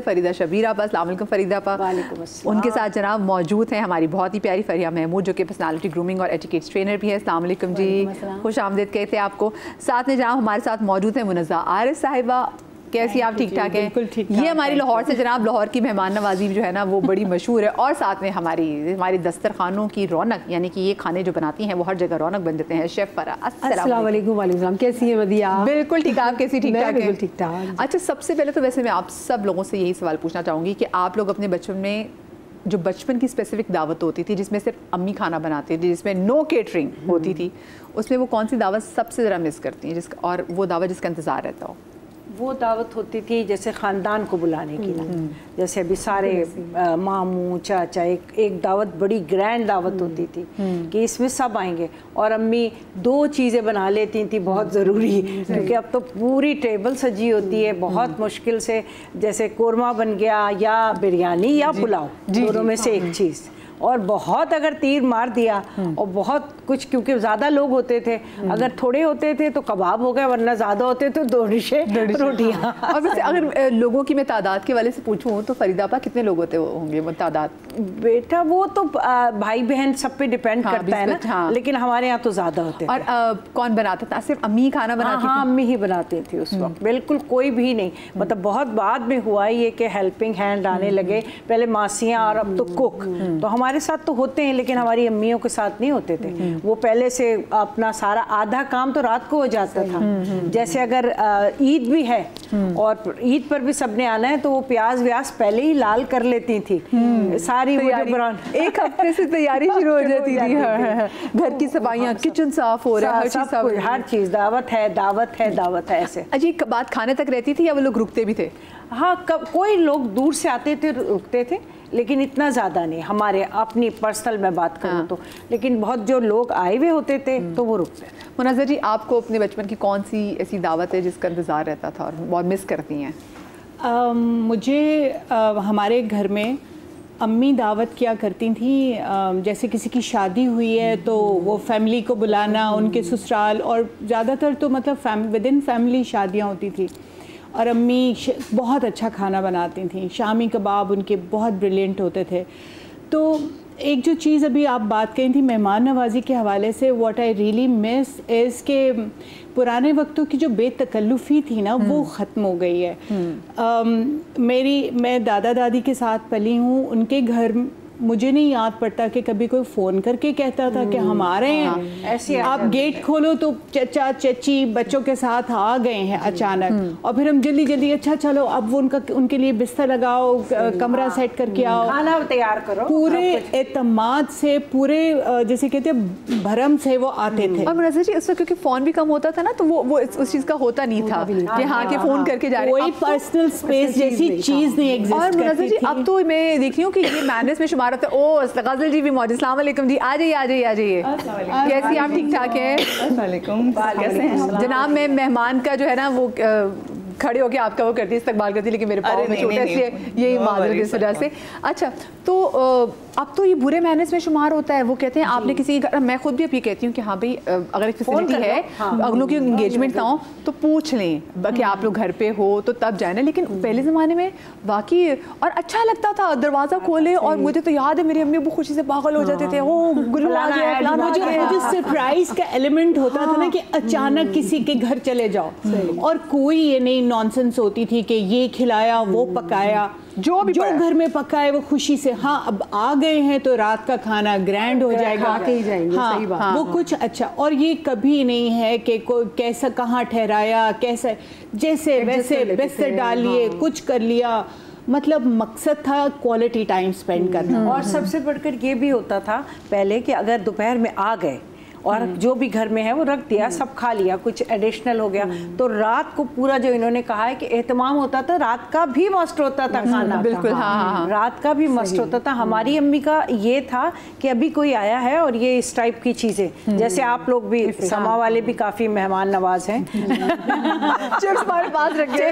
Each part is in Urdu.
فریدہ شبیر آپا. السلام علیکم فریدہ آپا. وعلیکم السلام. ان کے ساتھ جناب موجود ہیں ہماری بہت ہی پیاری فریحہ محمود جو کہ پرسنالٹی گرومنگ اور ایٹیکیٹس ٹرینر بھی ہے. السلام علیکم جی, خوش آمدید کہتے ہیں آپ کو. ساتھ میں جناب ہمارے ساتھ موجود ہیں منزہ عارف صاحبہ. کیسی آپ؟ ٹھیک ٹھاک ہیں؟ یہ ہماری لاہور سے جناب, لاہور کی مہمان نوازی جو ہے نا وہ بڑی مشہور ہے, اور ساتھ میں ہماری دسترخوانوں کی رونق, یعنی کہ یہ کھانے جو بناتی ہیں وہ ہر جگہ رونق بن دیتے ہیں, شیف فرح. السلام علیکم. وعلیکم السلام. کیسی ہیں مدیہ؟ بالکل ٹھیک. آپ کیسی؟ ٹھیک ٹھاک ہیں؟ ٹھیک ٹھاک. اچھا, سب سے پہلے تو ویسے میں آپ سب لوگوں سے یہی سوال پوچھنا چاہوں گی کہ آپ لوگ اپنے بچپن میں جو بچپن کی اسپیسیفک دعوت ہوتی تھی جس میں صرف امی کھانا بناتی تھی, جس میں نو کیٹرنگ ہوتی تھی, اس میں وہ کون سی دعوت سب سے ذرا مس کرتی ہیں اور وہ دعوت جس کا انتظار رہتا ہو؟ وہ دعوت ہوتی تھی جیسے خاندان کو بلانے کی نا, جیسے ابھی سارے ماموں چاچا, ایک دعوت بڑی گرینڈ دعوت ہوتی تھی کہ اس میں سب آئیں گے, اور امی 2 چیزیں بنا لیتی تھیں بہت ضروری, کیونکہ اب تو پوری ٹیبل سجی ہوتی ہے بہت مشکل سے, جیسے قورمہ بن گیا یا بریانی یا پلاؤ, دونوں میں سے ایک چیز. اور بہت اگر تیر مار دیا اور بہت کچھ, کیونکہ زیادہ لوگ ہوتے تھے, اگر تھوڑے ہوتے تھے تو کباب ہو گئے, ورنہ زیادہ ہوتے تو 2 ڈشیں روٹیاں. اور ویسے اگر لوگوں کی میں تعداد کے والے سے پوچھوں تو فریدہ آپا کتنے لوگ ہوتے ہوں گے تعداد؟ بیٹا وہ تو بھائی بہن سب پہ ڈیپینڈ کرتا ہے نا, لیکن ہمارے یہاں تو زیادہ ہوتے تھے. اور کون بناتا تھا؟ صرف امی کھانا بناتی تھی؟ ہاں, امی ہی بناتی تھی اس وقت, بالکل کوئی بھی نہیں. مطلب بہت بعد میں ہوا یہ کہ ہیلپنگ ہینڈ آنے لگے, پہلے ماسیاں اور اب تو کوک. تو ہمارے ساتھ تو ہوتے ہیں لیکن ہماری امیوں کے ساتھ نہیں ہوتے تھے. وہ پہلے سے اپنا سارا آدھا کام تو رات کو ہو جاتا تھا. جیسے اگر عید بھی ہے اور عید پر بھی سب نے آنا ہے تو وہ پیاز ویاز پہلے ہی لال کر لیتی تھی ساری, ایک ہفتے سے تیاری شروع ہو جاتی تھی. گھر کی صفائیاں, کچن صاف ہو رہا ہے, ہر چیز دعوت ہے دعوت ہے دعوت ہے. ایسے جی بات کھانے تک رہتی تھی یا وہ لوگ رکتے بھی تھے؟ ہاں, کوئی لوگ دور سے آتے تھے رکتے تھے, لیکن اتنا زیادہ نہیں. ہمارے اپنی پرسنل میں بات کروں تو, لیکن بہت جو لوگ آئے ہوئے ہوتے تھے تو وہ رکتے تھے. منزہ جی, آپ کو اپنے بچپن کی کون سی ایسی دعوت ہے جس کا انتظار رہتا تھا اور بہت مس کرتی ہیں؟ مجھے ہمارے گھر میں امی دعوت کیا کرتی تھیں, جیسے کسی کی شادی ہوئی ہے تو وہ فیملی کو بلانا, ان کے سسرال, اور زیادہ تر تو مطلب ود ان فیملی شادیاں ہوتی تھی. اور امی بہت اچھا کھانا بناتی تھیں, شامی کباب ان کے بہت بریلینٹ ہوتے تھے. تو ایک جو چیز ابھی آپ بات کہی تھی مہمان نوازی کے حوالے سے, واٹ آئی ریئلی مس از کہ پرانے وقتوں کی جو بے تکلفی تھی نا وہ ختم ہو گئی ہے. میں دادا دادی کے ساتھ پلی ہوں, ان کے گھر مجھے نہیں یاد پڑتا کہ کبھی کوئی فون کر کے کہتا تھا کہ ہم آ رہے ہیں, ایسے آپ گیٹ کھولو تو چچا چچی بچوں کے ساتھ آ گئے ہیں اچانک, اور پھر ہم جلدی جلدی اچھا چلو اب وہ ان کے لیے بستر لگاؤ, کمرہ سیٹ کر کے آؤ, کھانا تیار کرو, پورے اعتماد سے, پورے جیسے کہتے ہیں بھرم سے وہ آتے تھے. اور منزہ جی اس وقت کیونکہ فون بھی کم ہوتا تھا نا تو وہ اس چیز کا ہوتا نہیں تھا کہ ہاں کہ فون کر کے جا رہے ہیں, کوئی پرسنل اسپیس جیسی چیز نہیں ایگزسٹ کرتی تھی. اور منزہ جی اب تو میں دیکھ رہی ہوں کہ یہ مینرز میں شمار ہوتا ہے. او غزل جی بھی موجود. السلام علیکم جی, آ جائیے. کیسی آپ؟ ٹھیک ٹھاک ہیں؟ جناب میں مہمان کا جو ہے نا وہ کھڑے ہو کے آپ کا وہ کرتی استقبال کرتی, لیکن میرے پاؤں میں چھوٹا, اس لیے یہی معذرت اس وجہ سے. اچھا تو اب تو یہ برے مینرز میں شمار ہوتا ہے. وہ کہتے ہیں آپ نے کسی, میں خود بھی اب یہ کہتی ہوں کہ ہاں بھائی اگر ایک فیسلٹی ہے, اگلوں کی انگیجمنٹ نہ ہو تو پوچھ لیں کہ آپ لوگ گھر پہ ہو تو تب جائیں نا. لیکن پہلے زمانے میں واقعی اور اچھا لگتا تھا, دروازہ کھولے اور مجھے تو یاد ہے میری امی ابو خوشی سے پاگل ہو جاتے تھے, وہ گلو آ گیا. جو سرپرائز کا ایلیمنٹ ہوتا تھا نا کہ اچانک کسی کے گھر چلے جاؤ, اور کوئی یہ نہیں نانسنس ہوتی تھی کہ یہ کھلایا وہ پکایا, جو گھر میں پکائے وہ خوشی سے, ہاں اب آ گئے ہیں تو رات کا کھانا گرینڈ ہو جائے گا, ہاں وہ کچھ اچھا. اور یہ کبھی نہیں ہے کہ کوئی کیسا کہاں ٹھہرایا, کیسا جیسے ویسے بستر ڈال لیے, کچھ کر لیا. مطلب مقصد تھا کوالٹی ٹائم سپینڈ کرنا. اور سب سے بڑھ کر یہ بھی ہوتا تھا پہلے کہ اگر دوپہر میں آ گئے اور جو بھی گھر میں ہے وہ رکھ دیا, سب کھا لیا, کچھ ایڈیشنل ہو گیا, تو رات کو پورا جو انہوں نے کہا ہے کہ اہتمام ہوتا تھا, رات کا بھی مست ہوتا تھا کھانا. بالکل, رات کا بھی مست ہوتا تھا. ہماری امی کا یہ تھا کہ ابھی کوئی آیا ہے اور یہ اس ٹائپ کی چیزیں, جیسے آپ لوگ بھی سما والے بھی کافی مہمان نواز ہیں, چپس ہمارے پاس رکھے.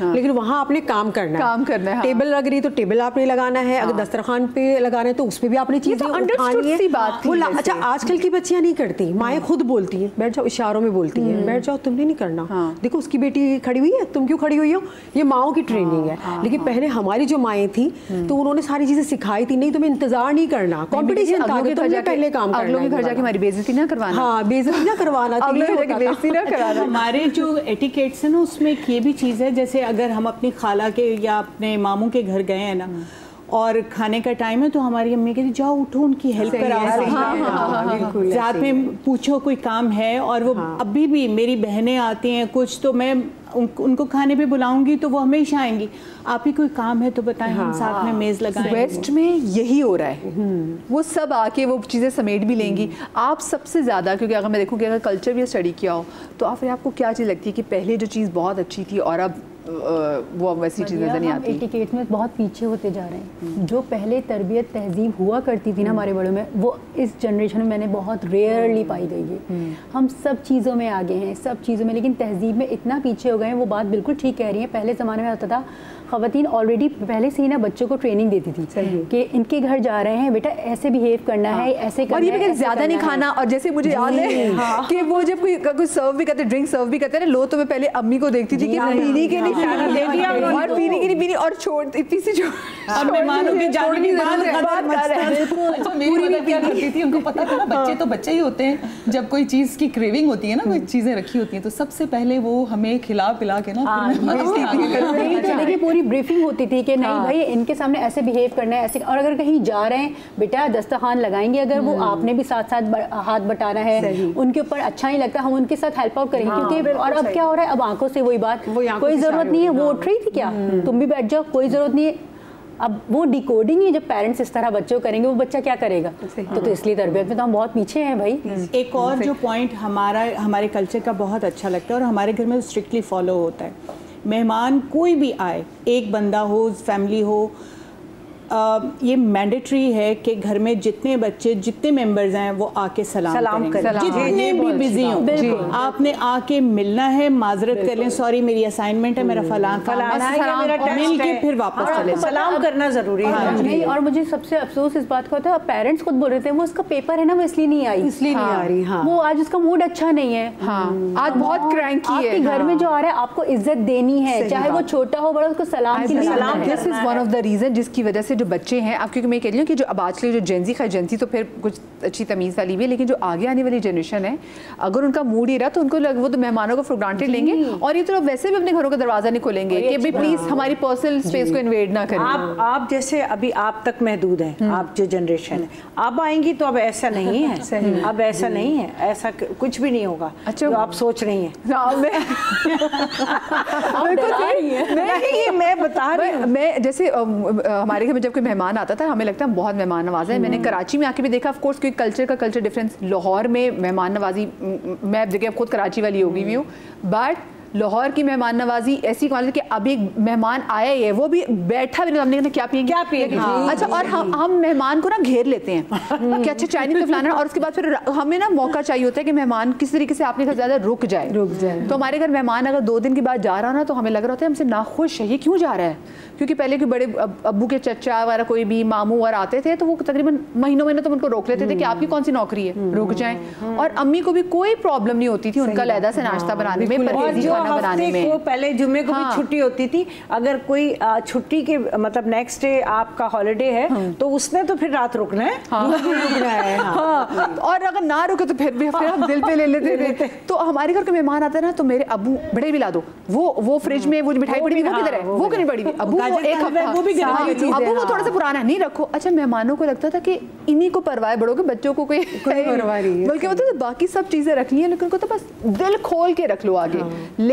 لیکن وہاں آپ نے کام کرنا ہے. ٹیبل لگ رہی تو ٹیبل آپ نے لگانا ہے, اگر دسترخوان پہ لگا رہے ہیں تو اس پہ بھی آپ نے چیزیں اٹھانی ہے. اچھا آج کل کی بچیاں نہیں کرتی, مائیں خود بولتی ہیں بیٹھ جاؤ, اشاروں میں بولتی ہیں بیٹھ جاؤ, تم نے نہیں کرنا, دیکھو اس کی بیٹی کھڑی ہوئی ہے, تم کیوں کھڑی ہوئی ہو, یہ ماؤں کی ٹریننگ ہے. لیکن پہلے ہماری جو مائیں تھیں تو انہوں نے ساری چیزیں سکھائی تھی, نہیں تمہیں انتظار نہیں کرنا, کمپٹیشن تھا کہ تم نے پہلے کام کرنا, اگلوں کے گھر جا کے ہماری بےعزتی نہ کروانا. ہاں بےعزتی نہ کروانا, بےعزتی نہ کرانا. ہمارے جو ایٹیکیٹس ہیں نا اس میں ایک یہ بھی چیز ہے, جیسے اگر ہم اپنی خالہ کے یا اپنے ماموں کے گھر گئے ہیں نا اور کھانے کا ٹائم ہے تو ہماری امی کہتی جاؤ اٹھو ان کی ہیلپ کراؤ, رات میں پوچھو کوئی کام ہے. اور وہ ابھی بھی میری بہنیں آتی ہیں کچھ تو میں ان کو کھانے پہ بلاؤں گی تو وہ ہمیشہ آئیں گی, آپ ہی کوئی کام ہے تو بتائیں, ہم ساتھ میں میز لگائیں. ویسٹ میں یہی ہو رہا ہے, وہ سب آ کے وہ چیزیں سمیٹ بھی لیں گی. آپ سب سے زیادہ, کیونکہ اگر میں دیکھوں کہ اگر کلچر بھی اسٹڈی کیا ہو تو آپ کو کیا چیز لگتی ہے کہ پہلے جو چیز بہت اچھی تھی اور اب وہ ویسی چیز نظر نہیں آتی؟ ایٹیکیٹ میں بہت پیچھے ہوتے جا رہے ہیں. جو پہلے تربیت تہذیب ہوا کرتی تھی نا ہمارے بڑوں میں, وہ اس جنریشن میں نے بہت ریئرلی پائی گئی ہے. ہم سب چیزوں میں آگے ہیں, سب چیزوں میں, لیکن تہذیب میں اتنا پیچھے ہو گئے ہیں. وہ بات بالکل ٹھیک کہہ رہی ہیں, پہلے زمانے میں ہوتا تھا خواتین آلریڈی پہلے سے ہی نا بچوں کو ٹریننگ دیتی تھی کہ ان کے گھر جا رہے ہیں بیٹا ایسے بہیو کرنا ہے, ایسے کرنا ہے, اور یہ زیادہ نہیں کھانا. اور جیسے مجھے یاد ہے کہ وہ جب کوئی سرو بھی کرتے, ڈرنک سرو بھی کرتے نا, لو تو میں پہلے امی کو دیکھتی تھی کہ پینے کے لیے اور پینے کے لیے پینی اور چھوڑ اتنی سی چھوڑ, اب مہمانوں کے جانے کی بات میری مدر کیا کرتی تھی, ان کو پتا تھا نا بچے تو بچے ہی ہوتے ہیں, جب کوئی چیز کی کریونگ ہوتی ہے نا, کوئی چیزیں رکھی ہوتی ہیں تو سب سے پہلے وہ ہمیں کھلا پلا کے نا دیکھیے پوری بریفنگ ہوتی تھی کہ نہیں بھائی ان کے سامنے ایسے بہیو کرنا ہے ایسے, اور اگر کہیں جا رہے ہیں بیٹا دسترخوان لگائیں گے, اگر وہ آپ نے بھی ساتھ ساتھ ہاتھ بٹانا ہے, ان کے اوپر اچھا نہیں لگتا, ہم ان کے ساتھ ہیلپ آؤٹ کریں گے. کیونکہ اور اب کیا ہو رہا ہے, اب آنکھوں سے وہی بات, کوئی ضرورت نہیں ہے, وہ اٹھ رہی تھی کیا, تم بھی بیٹھ جاؤ, کوئی ضرورت نہیں ہے. اب وہ ڈیکوڈنگ ہے جب پیرنٹس اس طرح بچوں کریں گے, وہ بچہ کیا کرے گا. تو اس لیے تربیت میں تو ہم بہت پیچھے ہیں بھائی. ایک اور جو پوائنٹ ہمارے کلچر کا بہت اچھا لگتا ہے اور ہمارے گھر میں اسٹرکٹلی فالو ہوتا ہے, مہمان کوئی بھی آئے, ایک بندہ ہو, فیملی ہو, یہ مینڈیٹری ہے کہ گھر میں جتنے بچے جتنے ممبرز ہیں وہ آ کے سلام کریں, جتنے بھی بزی ہوں. آپ نے آ کے ملنا ہے, معذرت کر لیں, سوری میری اسائنمنٹ ہے, میرا فلاں مل کے پھر واپس چلے. سلام کرنا ضروری ہے. اور مجھے سب سے افسوس اس بات کا ہوتا ہے, پیرنٹس خود بول رہے تھے وہ اس کا پیپر ہے نا وہ اس لیے نہیں آ رہی, وہ آج اس کا موڈ اچھا نہیں ہے, آج بہت کرینکی ہے. آپ کے گھر میں جو آ رہا ہے آپ کو عزت دینی ہے, چاہے وہ چھوٹا ہو بڑا, اس کو سلام کے لیے سلام. This is one of the reason جس کی وجہ سے جو بچے ہیں, اب کیونکہ میں کہہ رہی ہوں کہ جو اب آج کے جو جینزی تو پھر کچھ اچھی تمیز والی بھی ہے, لیکن جو آگے آنے والی جنریشن ہے اگر ان کا موڈ ہی رہا تو ان کو وہ تو مہمانوں کو فور گرانٹیڈ لیں گے, اور یہ تو ویسے بھی اپنے گھروں کا دروازہ نہیں کھولیں گے کہ پلیز ہماری پرسنل اسپیس کو انویڈ نہ کریں. آپ جیسے ابھی آپ تک محدود ہیں, آپ جو جنریشن ہے, اب آئیں گی تو اب ایسا نہیں ہے, اب ایسا نہیں ہے, ایسا کچھ بھی نہیں ہوگا جو آپ سوچ رہی ہیں. میں بتا رہی ہوں, میں جیسے ہمارے گھر میں جب کوئی مہمان آتا تھا ہمیں لگتا ہے بہت مہمان نواز ہے. میں نے کراچی میں آ کے بھی دیکھا, آف کورس کیونکہ کلچر ڈفرینس, لاہور میں مہمان نوازی, میں دیکھیں خود کراچی والی ہو گئی ہوں, بٹ لاہور کی مہمان نوازی ایسی کوالٹی کہ اب ایک مہمان آیا ہی ہے, وہ بھی بیٹھا بھی نہیں, ہم نے کہا کیا پییں گے, اچھا, اور ہم مہمان کو نا گھیر لیتے ہیں کہ اچھا چائنیز کا فلانا, اور اس کے بعد پھر ہمیں نا موقع چاہیے ہوتا ہے کہ مہمان کس طریقے سے آپ کے گھر زیادہ رک جائے. تو ہمارے گھر مہمان اگر 2 دن کے بعد جا رہا نا تو ہمیں لگ رہا ہوتا ہے ہم سے ناخوش ہے, یہ کیوں جا رہا ہے, کیونکہ پہلے کے بڑے ابو کے چچا وغیرہ کوئی بھی ماموں وغیرہ آتے تھے تو وہ تقریباً مہینوں تو ان کو روک لیتے تھے کہ آپ کی کون سی نوکری ہے, رک جائیں. اور امی کو بھی کوئی پرابلم نہیں ہوتی تھی ان کا علیحدہ سے ناشتہ بنانے میں, پرہیزی کھانا بنانے میں. پہلے جمعے کو بھی چھٹی ہوتی تھی, اگر کوئی چھٹی کے مطلب نیکسٹ ڈے آپ کا ہالیڈے ہے تو اس نے تو پھر رات رکنا ہے, اور اگر نہ رکے تو پھر ہم دل پہ لے لیتے تھے. تو ہمارے گھر کے مہمان آتے نا تو میرے ابو بڑے بھی لا دو, وہ فریج میں وہ مٹھائی پڑی ہوئی وہ کدھر ہے, وہ کہیں پڑی ہوئی, ابو ایک ہفتہ, ابو وہ تھوڑا سا پرانا نہیں رکھو. اچھا, مہمانوں کو لگتا تھا کہ انہی کو پرواہ, بڑوں کے بچوں کو کوئی پرواہ نہیں, بلکہ وہ تو باقی سب چیزیں رکھنی ہیں لیکن ان کو تو بس دل کھول کے رکھ لو آگے.